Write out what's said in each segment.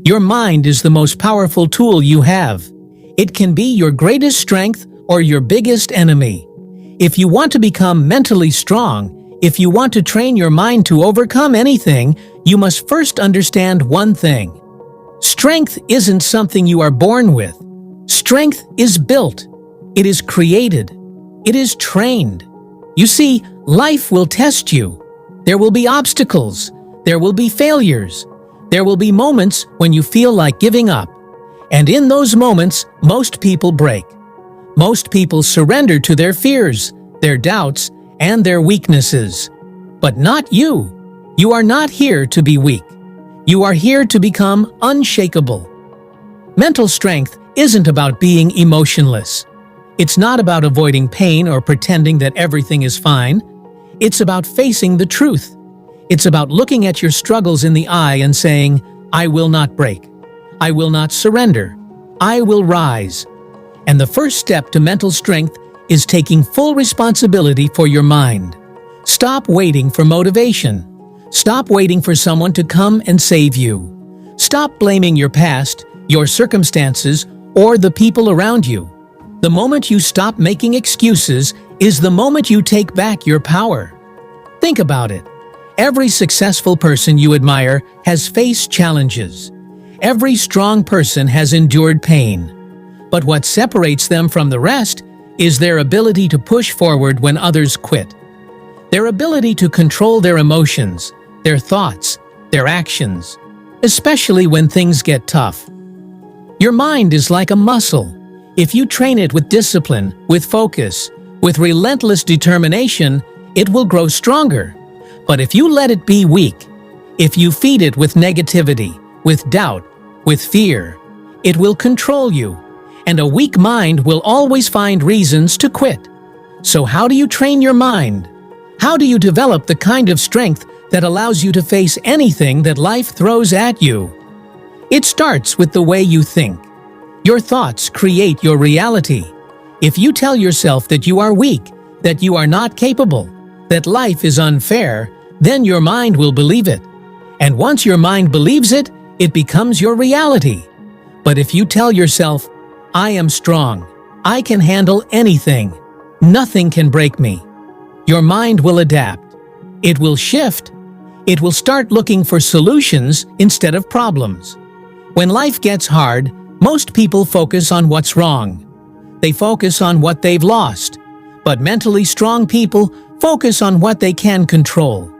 Your mind is the most powerful tool you have. It can be your greatest strength or your biggest enemy. If you want to become mentally strong, if you want to train your mind to overcome anything, you must first understand one thing. Strength isn't something you are born with. Strength is built. It is created. It is trained. You see, life will test you. There will be obstacles. There will be failures. There will be moments when you feel like giving up. And in those moments, most people break. Most people surrender to their fears, their doubts, and their weaknesses. But not you. You are not here to be weak. You are here to become unshakable. Mental strength isn't about being emotionless. It's not about avoiding pain or pretending that everything is fine. It's about facing the truth. It's about looking at your struggles in the eye and saying, I will not break. I will not surrender. I will rise. And the first step to mental strength is taking full responsibility for your mind. Stop waiting for motivation. Stop waiting for someone to come and save you. Stop blaming your past, your circumstances, or the people around you. The moment you stop making excuses is the moment you take back your power. Think about it. Every successful person you admire has faced challenges. Every strong person has endured pain. But what separates them from the rest is their ability to push forward when others quit. Their ability to control their emotions, their thoughts, their actions, especially when things get tough. Your mind is like a muscle. If you train it with discipline, with focus, with relentless determination, it will grow stronger. But if you let it be weak, if you feed it with negativity, with doubt, with fear, it will control you, and a weak mind will always find reasons to quit. So how do you train your mind? How do you develop the kind of strength that allows you to face anything that life throws at you? It starts with the way you think. Your thoughts create your reality. If you tell yourself that you are weak, that you are not capable, that life is unfair, then your mind will believe it. And once your mind believes it, it becomes your reality. But if you tell yourself, I am strong, I can handle anything, nothing can break me, your mind will adapt. It will shift. It will start looking for solutions instead of problems. When life gets hard, most people focus on what's wrong. They focus on what they've lost. But mentally strong people focus on what they can control.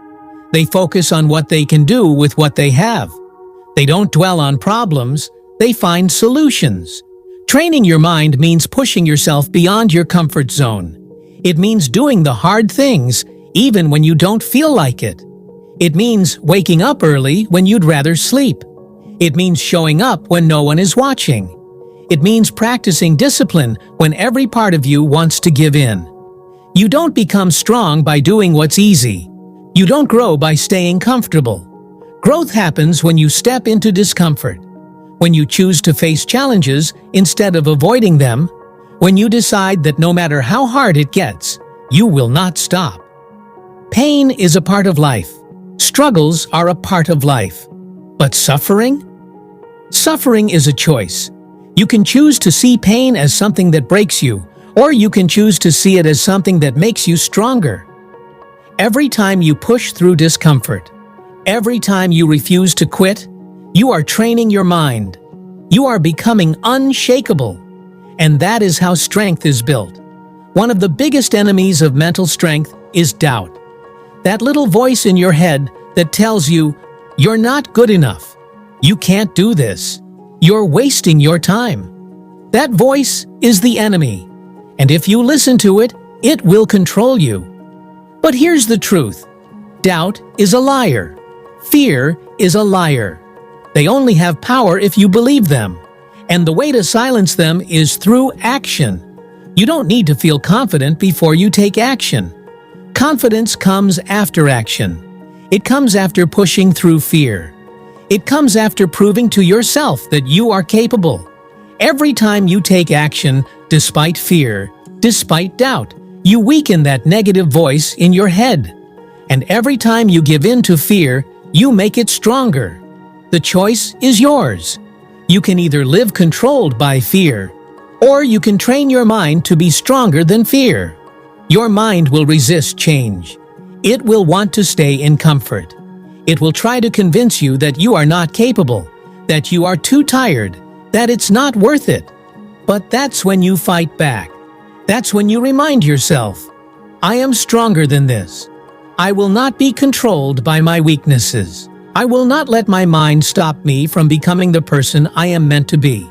They focus on what they can do with what they have. They don't dwell on problems, they find solutions. Training your mind means pushing yourself beyond your comfort zone. It means doing the hard things, even when you don't feel like it. It means waking up early when you'd rather sleep. It means showing up when no one is watching. It means practicing discipline when every part of you wants to give in. You don't become strong by doing what's easy. You don't grow by staying comfortable. Growth happens when you step into discomfort, when you choose to face challenges instead of avoiding them, when you decide that no matter how hard it gets, you will not stop. Pain is a part of life. Struggles are a part of life. But suffering? Suffering is a choice. You can choose to see pain as something that breaks you, or you can choose to see it as something that makes you stronger. Every time you push through discomfort, every time you refuse to quit, you are training your mind. You are becoming unshakable. And that is how strength is built. One of the biggest enemies of mental strength is doubt. That little voice in your head that tells you, you're not good enough. You can't do this. You're wasting your time. That voice is the enemy. And if you listen to it, it will control you. But here's the truth. Doubt is a liar. Fear is a liar. They only have power if you believe them. And the way to silence them is through action. You don't need to feel confident before you take action. Confidence comes after action. It comes after pushing through fear. It comes after proving to yourself that you are capable. Every time you take action, despite fear, despite doubt, you weaken that negative voice in your head. And every time you give in to fear, you make it stronger. The choice is yours. You can either live controlled by fear, or you can train your mind to be stronger than fear. Your mind will resist change. It will want to stay in comfort. It will try to convince you that you are not capable, that you are too tired, that it's not worth it. But that's when you fight back. That's when you remind yourself, I am stronger than this. I will not be controlled by my weaknesses. I will not let my mind stop me from becoming the person I am meant to be.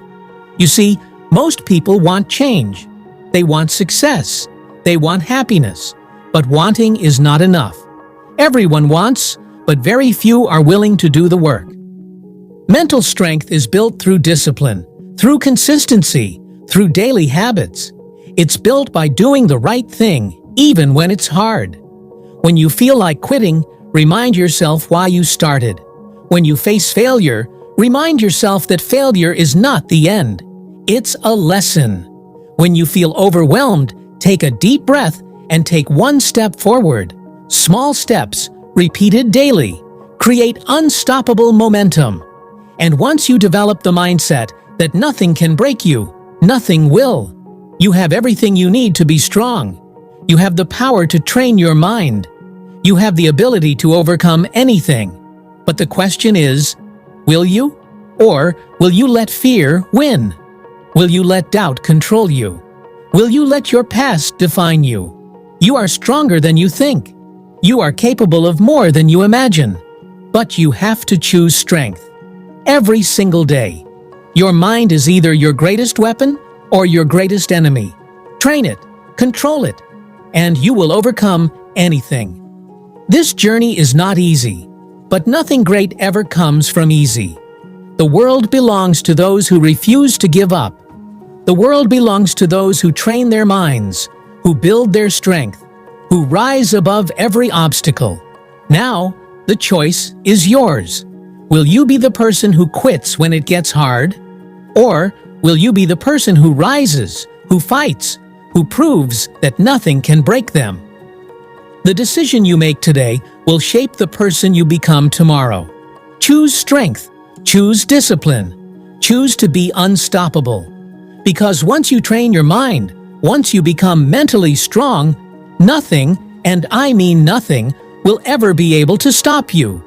You see, most people want change. They want success. They want happiness. But wanting is not enough. Everyone wants, but very few are willing to do the work. Mental strength is built through discipline, through consistency, through daily habits. It's built by doing the right thing, even when it's hard. When you feel like quitting, remind yourself why you started. When you face failure, remind yourself that failure is not the end. It's a lesson. When you feel overwhelmed, take a deep breath and take one step forward. Small steps, repeated daily, create unstoppable momentum. And once you develop the mindset that nothing can break you, nothing will. You have everything you need to be strong. You have the power to train your mind. You have the ability to overcome anything. But the question is, will you? Or will you let fear win? Will you let doubt control you? Will you let your past define you? You are stronger than you think. You are capable of more than you imagine. But you have to choose strength. Every single day. Your mind is either your greatest weapon or your greatest enemy. Train it, control it, and you will overcome anything. This journey is not easy, but nothing great ever comes from easy. The world belongs to those who refuse to give up. The world belongs to those who train their minds, who build their strength, who rise above every obstacle. Now, the choice is yours. Will you be the person who quits when it gets hard? Or will you be the person who rises, who fights, who proves that nothing can break them? The decision you make today will shape the person you become tomorrow. Choose strength, choose discipline, choose to be unstoppable. Because once you train your mind, once you become mentally strong, nothing, and I mean nothing, will ever be able to stop you.